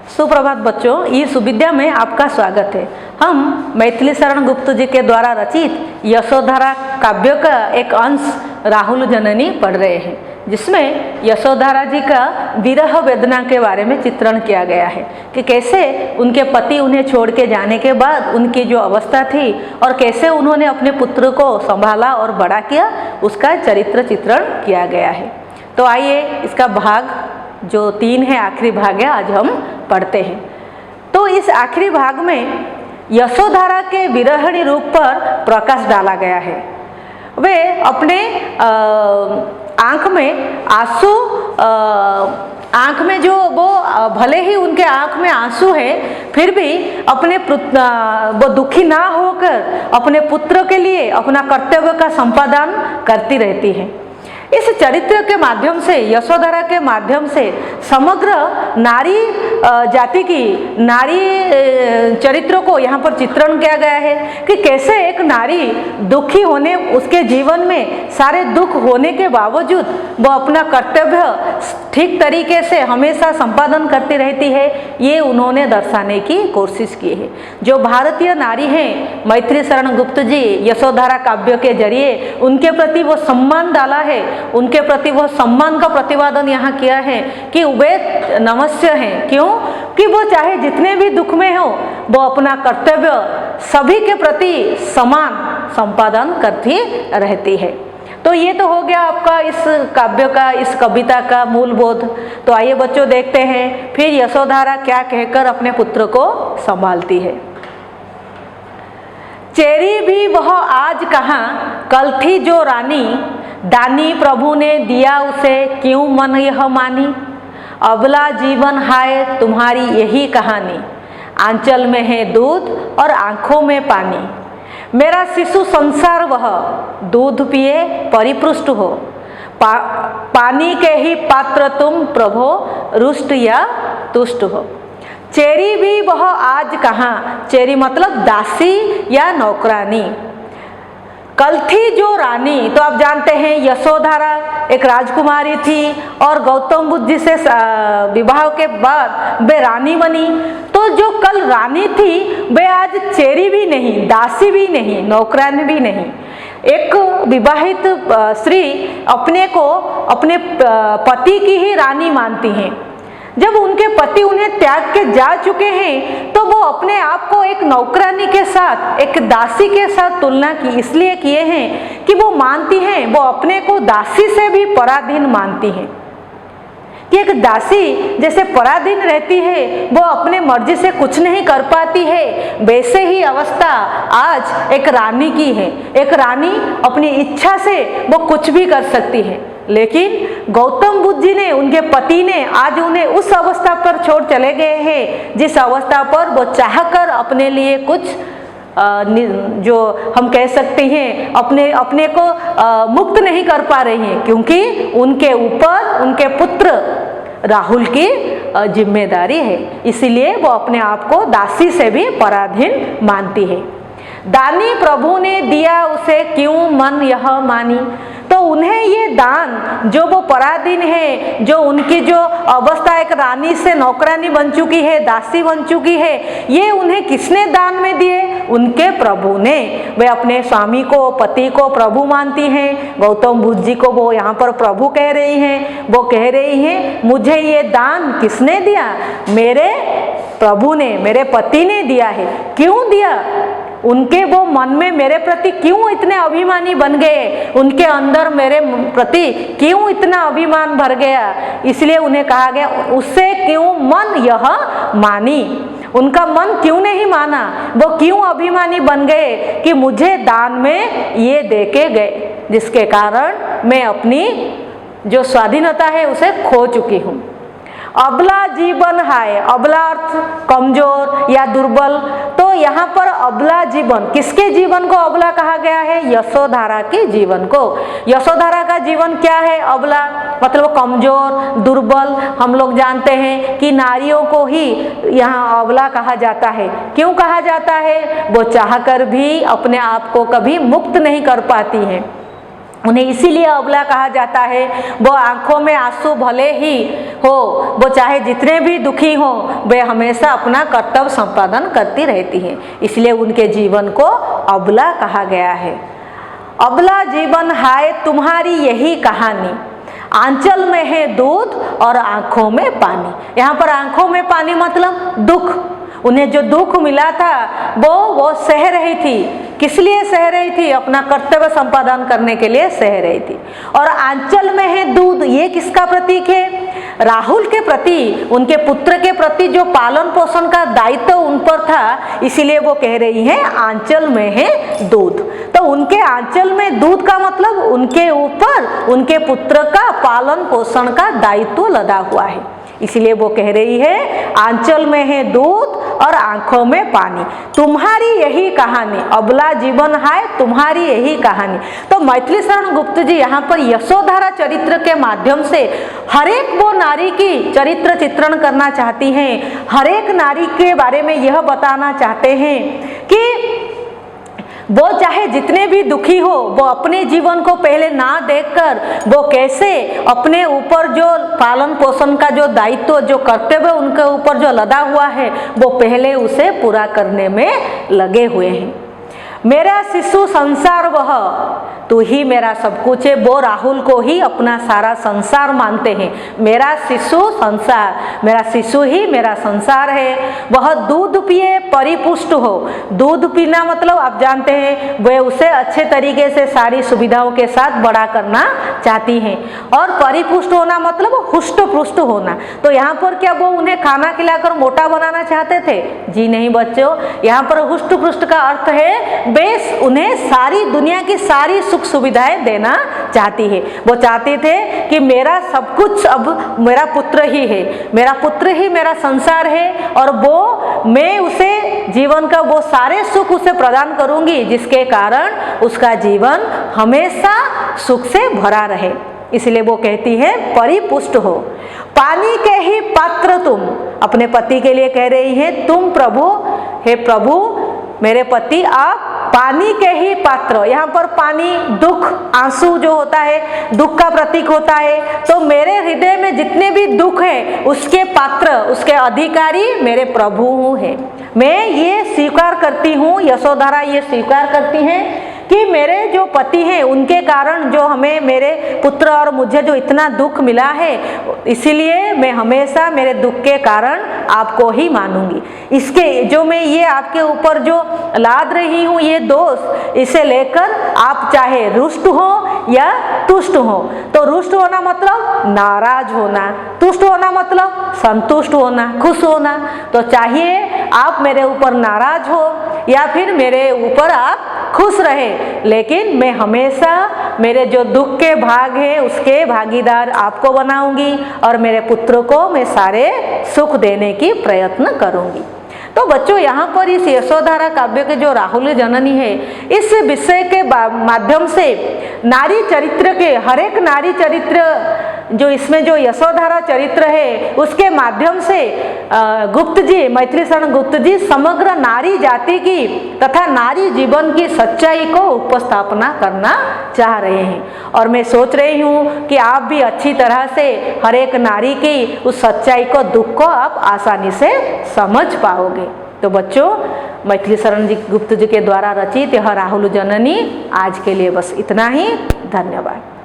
सुप्रभात बच्चों, इस विद्या में आपका स्वागत है। हम मैथिली शरण गुप्त जी के द्वारा रचित यशोधरा काव्य का एक अंश राहुल जननी पढ़ रहे हैं, जिसमें यशोधरा जी का विरह वेदना के बारे में चित्रण किया गया है कि कैसे उनके पति उन्हें छोड़ के जाने के बाद उनकी जो अवस्था थी और कैसे उन्होंने अपने पुत्र को संभाला और बड़ा किया, उसका चरित्र चित्रण किया गया है। तो आइए इसका भाग जो 3 है, आखिरी भाग है, आज हम पढ़ते हैं। तो इस आखिरी भाग में यशोधरा के विरहिणी रूप पर प्रकाश डाला गया है। वे अपने आँख में आंसू, आँख में जो वो भले ही उनके आँख में आंसू है, फिर भी अपने वो दुखी ना होकर अपने पुत्र के लिए अपना कर्तव्य का संपादन करती रहती है। इस चरित्र के माध्यम से, यशोधरा के माध्यम से समग्र नारी जाति की, नारी चरित्र को यहाँ पर चित्रण किया गया है कि कैसे एक नारी दुखी होने, उसके जीवन में सारे दुख होने के बावजूद वो अपना कर्तव्य ठीक तरीके से हमेशा संपादन करती रहती है। ये उन्होंने दर्शाने की कोशिश की है। जो भारतीय नारी हैं, मैथिली शरण गुप्त जी यशोधरा काव्य के जरिए उनके प्रति वो सम्मान डाला है, उनके प्रति वो सम्मान का प्रतिपादन यहाँ किया है कि वे नमस्य हैं। क्यों? कि वो चाहे जितने भी दुख में हो, वो अपना कर्तव्य सभी के प्रति समान संपादन करती रहती है। तो ये तो हो गया आपका इस काव्य का, इस कविता का मूल बोध। तो आइए बच्चों देखते हैं फिर यशोधरा क्या कहकर अपने पुत्र को संभालती है। चेरी भी वह आज कहाँ, कल थी जो रानी, दानी प्रभु ने दिया उसे, क्यों मन यह मानी। अबला जीवन हाय तुम्हारी यही कहानी, आंचल में है दूध और आंखों में पानी। मेरा शिशु संसार वह, दूध पिए परिपुष्ट हो। पानी के ही पात्र तुम प्रभो, रुष्ट या तुष्ट हो। चेरी भी वह आज कहाँ, चेरी मतलब दासी या नौकरानी। कल थी जो रानी, तो आप जानते हैं यशोधरा एक राजकुमारी थी और गौतम बुद्ध जी से विवाह के बाद वे रानी बनी। तो जो कल रानी थी वे आज चेरी भी नहीं, दासी भी नहीं, नौकरानी भी नहीं। एक विवाहित स्त्री अपने को अपने पति की ही रानी मानती हैं। जब उनके पति उन्हें त्याग के जा चुके हैं तो वो अपने आप को एक नौकरानी के साथ, एक दासी के साथ तुलना की इसलिए किए हैं कि वो मानती हैं, वो अपने को दासी से भी पराधीन मानती हैं। कि एक दासी जैसे पराधीन रहती है, वो अपने मर्जी से कुछ नहीं कर पाती है, वैसे ही अवस्था आज एक रानी की है। एक रानी अपनी इच्छा से वो कुछ भी कर सकती है। लेकिन गौतम बुद्ध जी ने, उनके पति ने आज उन्हें उस अवस्था पर छोड़ चले गए हैं जिस अवस्था पर वो चाहकर अपने लिए कुछ जो हम कह सकते हैं अपने को मुक्त नहीं कर पा रही हैं, क्योंकि उनके ऊपर उनके पुत्र राहुल की जिम्मेदारी है। इसीलिए वो अपने आप को दासी से भी पराधीन मानती है। दानी प्रभु ने दिया उसे, क्यों मन यह मानी। तो उन्हें ये दान, जो वो पराधीन है, जो उनकी जो अवस्था एक रानी से नौकरानी बन चुकी है, दासी बन चुकी है, ये उन्हें किसने दान में दिए? उनके प्रभु ने। वे अपने स्वामी को, पति को प्रभु मानती हैं। गौतम बुद्ध जी को वो यहाँ पर प्रभु कह रही हैं। वो कह रही हैं मुझे ये दान किसने दिया? मेरे प्रभु ने, मेरे पति ने दिया है। क्यों दिया? उनके वो मन में मेरे प्रति क्यों इतने अभिमानी बन गए, उनके अंदर मेरे प्रति क्यों इतना अभिमान भर गया, इसलिए उन्हें कहा गया उससे क्यों मन यह मानी। उनका मन क्यों नहीं माना, वो क्यों अभिमानी बन गए कि मुझे दान में ये दे के गए, जिसके कारण मैं अपनी जो स्वाधीनता है उसे खो चुकी हूँ। अबला जीवन हाय, अबला अर्थ कमजोर या दुर्बल। तो यहाँ पर अबला जीवन, किसके जीवन को अबला कहा गया है? यशोधरा के जीवन को। यशोधरा का जीवन क्या है? अबला मतलब कमजोर, दुर्बल। हम लोग जानते हैं कि नारियों को ही यहाँ अबला कहा जाता है। क्यों कहा जाता है? वो चाहकर भी अपने आप को कभी मुक्त नहीं कर पाती हैं। उन्हें इसीलिए अबला कहा जाता है। वो आंखों में आंसू भले ही हो, वो चाहे जितने भी दुखी हो, वे हमेशा अपना कर्तव्य संपादन करती रहती हैं, इसलिए उनके जीवन को अबला कहा गया है। अबला जीवन हाय तुम्हारी यही कहानी, आंचल में है दूध और आंखों में पानी। यहाँ पर आंखों में पानी मतलब दुख, उन्हें जो दुख मिला था वो सह रही थी। किस लिए सह रही थी? अपना कर्तव्य संपादन करने के लिए सह रही थी। और आंचल में है दूध, ये किसका प्रतीक है? राहुल के प्रति, उनके पुत्र के प्रति जो पालन पोषण का दायित्व उन पर था, इसीलिए वो कह रही है आंचल में है दूध। तो उनके आंचल में दूध का मतलब उनके ऊपर उनके पुत्र का पालन पोषण का दायित्व लदा हुआ है, इसलिए वो कह रही है आंचल में है दूध और आंखों में पानी, तुम्हारी यही कहानी, अबला जीवन है तुम्हारी यही कहानी। तो मैथिली शरण गुप्त जी यहाँ पर यशोधरा चरित्र के माध्यम से हरेक वो नारी की चरित्र चित्रण करना चाहती हैं, हरेक नारी के बारे में यह बताना चाहते हैं कि वो चाहे जितने भी दुखी हो, वो अपने जीवन को पहले ना देखकर वो कैसे अपने ऊपर जो पालन पोषण का जो दायित्व, जो कर्तव्य उनके ऊपर जो लदा हुआ है, वो पहले उसे पूरा करने में लगे हुए हैं। मेरा शिशु संसार वह, तू ही मेरा सब कुछ है। वो राहुल को ही अपना सारा संसार मानते हैं। मेरा शिशु संसार, मेरा शिशु ही मेरा संसार है। वह दूध पिए परिपुष्ट हो, दूध पीना मतलब आप जानते हैं वे उसे अच्छे तरीके से सारी सुविधाओं के साथ बड़ा करना चाहती हैं। और परिपुष्ट होना मतलब हुष्ट पुष्ट होना। तो यहाँ पर क्या वो उन्हें खाना खिलाकर मोटा बनाना चाहते थे? जी नहीं बच्चों, यहाँ पर हुष्ट पुष्ट का अर्थ है बेस उन्हें सारी दुनिया की सारी सुख सुविधाएं देना चाहती है। वो चाहते थे कि मेरा सब कुछ अब मेरा पुत्र ही है, मेरा पुत्र ही मेरा संसार है, और वो मैं उसे जीवन का वो सारे सुख उसे प्रदान करूंगी जिसके कारण उसका जीवन हमेशा सुख से भरा रहे। इसलिए वो कहती है परिपुष्ट हो। पानी के ही पात्र तुम, अपने पति के लिए कह रही है तुम प्रभु, हे प्रभु मेरे पति आप पानी के ही पात्र। यहाँ पर पानी दुख, आंसू जो होता है दुख का प्रतीक होता है। तो मेरे हृदय में जितने भी दुख है उसके पात्र, उसके अधिकारी मेरे प्रभु है। मैं ये स्वीकार करती हूँ, यशोधरा ये स्वीकार करती हैं कि मेरे जो पति हैं उनके कारण जो हमें मेरे पुत्र और मुझे जो इतना दुख मिला है, इसीलिए मैं हमेशा मेरे दुख के कारण आपको ही मानूंगी। इसके जो मैं ये आपके ऊपर जो लाद रही हूँ ये दोष, इसे लेकर आप चाहे रुष्ट हो या तुष्ट हो। तो रुष्ट होना मतलब नाराज होना, तुष्ट होना मतलब संतुष्ट होना, खुश होना। तो चाहिए आप मेरे ऊपर नाराज हो या फिर मेरे ऊपर आप खुश रहे, लेकिन मैं हमेशा मेरे जो दुख के भाग है उसके भागीदार आपको बनाऊंगी और मेरे पुत्र को मैं सारे सुख देने की प्रयत्न करूंगी। तो बच्चों यहाँ पर इस यशोधरा काव्य के जो राहुल जननी है, इस विषय के माध्यम से नारी चरित्र के हर एक नारी चरित्र जो इसमें जो यशोधरा चरित्र है उसके माध्यम से गुप्त जी, मैथिली शरण गुप्त जी समग्र नारी जाति की तथा नारी जीवन की सच्चाई को उपस्थापना करना चाह रहे हैं। और मैं सोच रही हूँ कि आप भी अच्छी तरह से हर एक नारी की उस सच्चाई को, दुख को आप आसानी से समझ पाओगे। तो बच्चों मैथिली शरण जी गुप्त जी के द्वारा रचित यह राहुल जननी आज के लिए बस इतना ही। धन्यवाद।